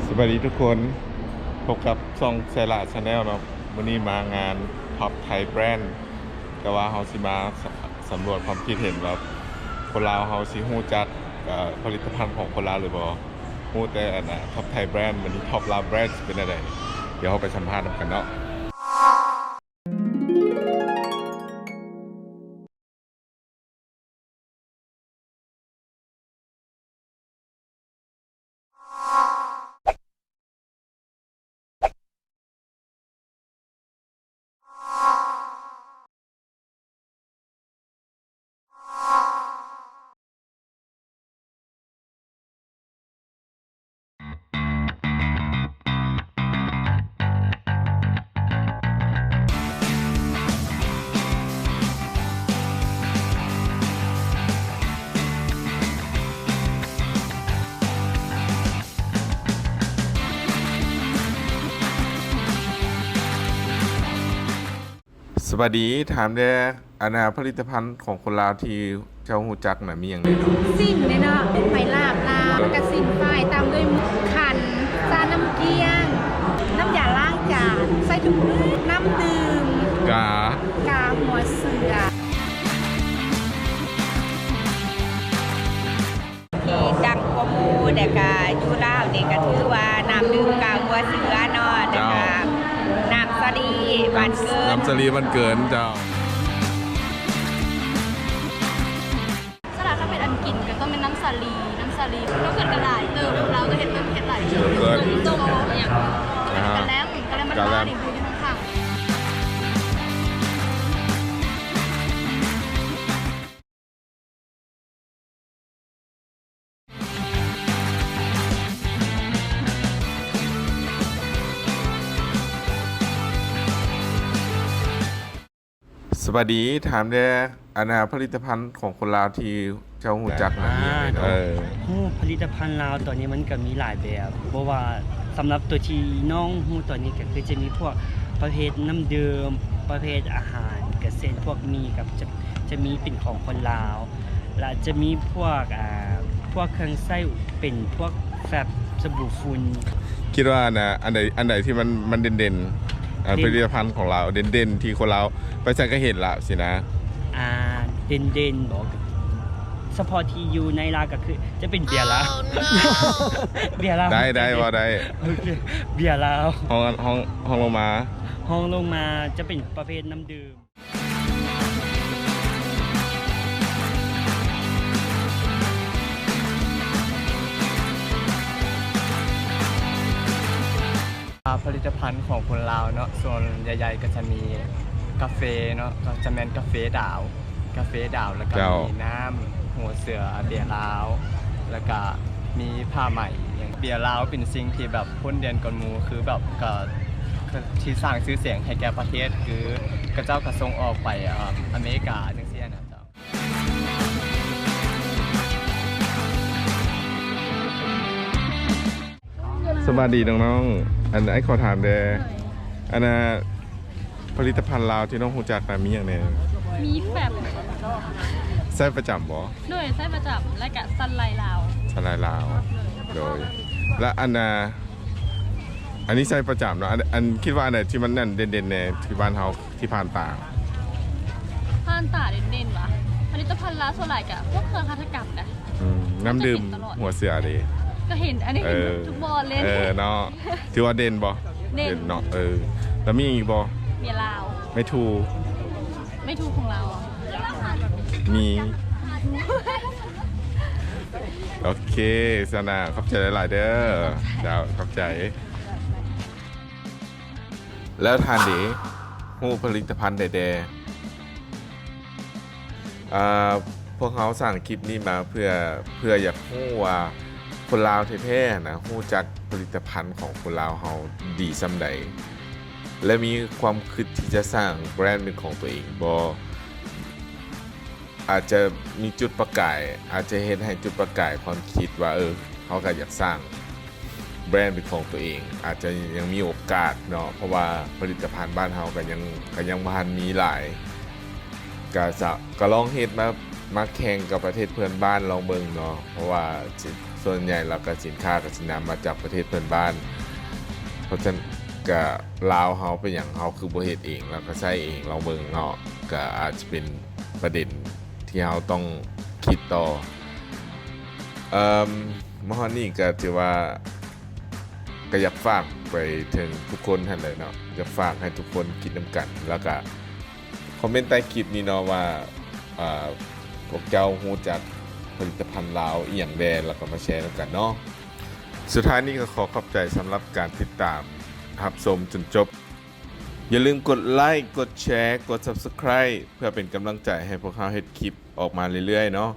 สวัสดีทุกคนพบกับช่องไซร่าชาแนลเนาะวันนี้มางานท็อปไทยแบรนด์แต่ว่าเฮาสิมาสำรวจความคิดเห็นว่าคนลาวเฮาสิฮู้จักผลิตภัณฑ์ของคนลาวหรือบ่ฮู้แต่อันน่ะท็อปไทยแบรนด์วันนี้ท็อปลาวแบรนด์เป็นอะไรเดี๋ยวเราไปสัมภาษณ์กันเนาะสวัสดีถามได้อันน่ะผลิตภัณฑ์ของคนลาวที่เจ้าฮู้จักน่ะมีหยังแน่เนาะสิ่งเนี่ยเนาะเป็นไม้ลาบลาวแล้วก็สิ่งฝ้ายตามด้วยขันจานน้ำเกี๊ยงน้ำยาล้างจานใส่ถุงมือน้ำดื่มกาหัวเสือที่ดังกว่าหมู่เด็กก็อยู่ลาวนี่ก็ถือว่าน้ำดื่มกาหัวเสือเนาะเด็กก็น้ำสลีบ้านเกินน้ำสลีมันเกินเจ้าสลัดถ้าเป็นอันกินก็ต้องเป็นน้ำสลีก็เกิดกระหล่เติมเราก็เห็นต้นเห็ดไหลต้มอย่างกระแลมมันมาดิดูอยู่ข้างสวัสดีถามได้อันน่ะผลิตภัณฑ์ของคนลาวที่เจ้าฮู้จักน่ะมีหยังแน่เนาะผลิตภัณฑ์ลาวตอนนี้มันก็มีหลายแบบเพราะว่าสำหรับตัวที่น้องฮู้ตอนนี้ก็คือจะมีพวกประเภทน้ำดื่มประเภทอาหารก็เช่นพวกมีกับจะมีเป็นของคนลาวและจะมีพวกเครื่องใช้เป็นพวกแฟบสบู่ฝุ่นคิดว่านะอันไหนที่มันเด่นผลิตภัณฑ์ของเราเด่นที่คนเราไปใช้ก็เห็นละสินะเด่นบอกเฉพาะที่อยู่ในลาวก็คือจะเป็นเบียร์ลาวเบียร์ลาวได้ว่าได้โอเคเบียร์ลาวห้องลงมาจะเป็นประเภทน้ำดื่มผลิตภัณฑ์ของคนลาวเนาะส่วนใหญ่ๆก็จะมีกาแฟเนาะก็จะแม่นกาแฟดาวแล้วก็มีน้ำหัวเสือเบียร์ลาวแล้วก็มีผ้าไหมอย่างเบียร์ลาวเป็นสิ่งที่แบบพ้นเดือนก่อนหมู่คือแบบก็ที่สร้างชื่อเสียงให้แก่ประเทศคือกระเจ้ากระทรงออกไปอเมริกาจังซี่นะเจ้าสวัสดีน้องๆอันไอ้ขอถามเด้อันน่ะผลิตภัณฑ์ลาวที่น้องฮู้จักน่ะมีหยังแน่มีแบบ ใช้ประจำบ่ด้วยใช้ประจำและก็สันไลลาวโดยและอันนี้ใช้ประจำเนาะอันคิดว่าอันไหนที่มันนั่นเด่นๆในที่บ้านเฮาที่ผ่านตาเด่นวะผลิตภัณฑ์ลาวส่วนใหญ่กับพวกเครื่องหัตถกรรมนะน้ำดื่มหัวเสือดิก็เห็นอันนี้เห็นทุกบอลเลยเนาะถือว่าเด่นบ่เด่นเนาะแล้วมีอีกบ่เบียร์ลาวไม่ถูกของเรามีโอเคสนาขอบใจหลายเด้อเจ้าขอบใจแล้วทานดีฮู้ผลิตภัณฑ์ใดๆพวกเขาสั่งคลิปนี้มาเพื่ออยากฮู้ว่าคนลาวแท้ๆนะฮู้จักผลิตภัณฑ์ของคนลาวเฮาดีส่ำใดและมีความคิดที่จะสร้างแบรนด์เป็นของตัวเองบ่อาจจะมีจุดประกายอาจจะเห็นให้จุดประกายความคิดว่าเขาก็อยากสร้างแบรนด์เป็นของตัวเองอาจจะยังมีโอกาสเนาะเพราะว่าผลิตภัณฑ์บ้านเฮาก็ยังบ่ทันมีหลายก็ลองเฮ็ดมาแข่งกับประเทศเพื่อนบ้านลองเบิ่งเนาะเพราะว่า ส่วนใหญ่เราก็สินค้าก็สินำมาจากประเทศเพื่อนบ้าน เพราะฉะนั้นก็ลาวเฮาเป็นอย่างเฮาคือบ่เฮ็ดเองแล้วก็ใช้เองลองเบิ่งเนาะก็อาจจะเป็นประเด็นที่เฮาต้องคิดต่อมอนี่ก็ถือว่าก็อยากฝากไปถึงทุกคนหั่นเลยเนาะอยากฝากให้ทุกคนคิดนํกันแล้วก็คอมเมนต์ใต้คลิปนี้เนาะว่าพวกเจ้าฮู้จักผลิตภัณฑ์ลาวอีหยังแดแล้วก็มาแชร์นำกันเนาะสุดท้ายนี้ก็ขอขอบใจสำหรับการติดตามรับชมจนจบอย่าลืมกดไลค์กดแชร์กด Subscribe เพื่อเป็นกำลังใจให้พวกเราเฮ็ดคลิปออกมาเรื่อยๆเนาะ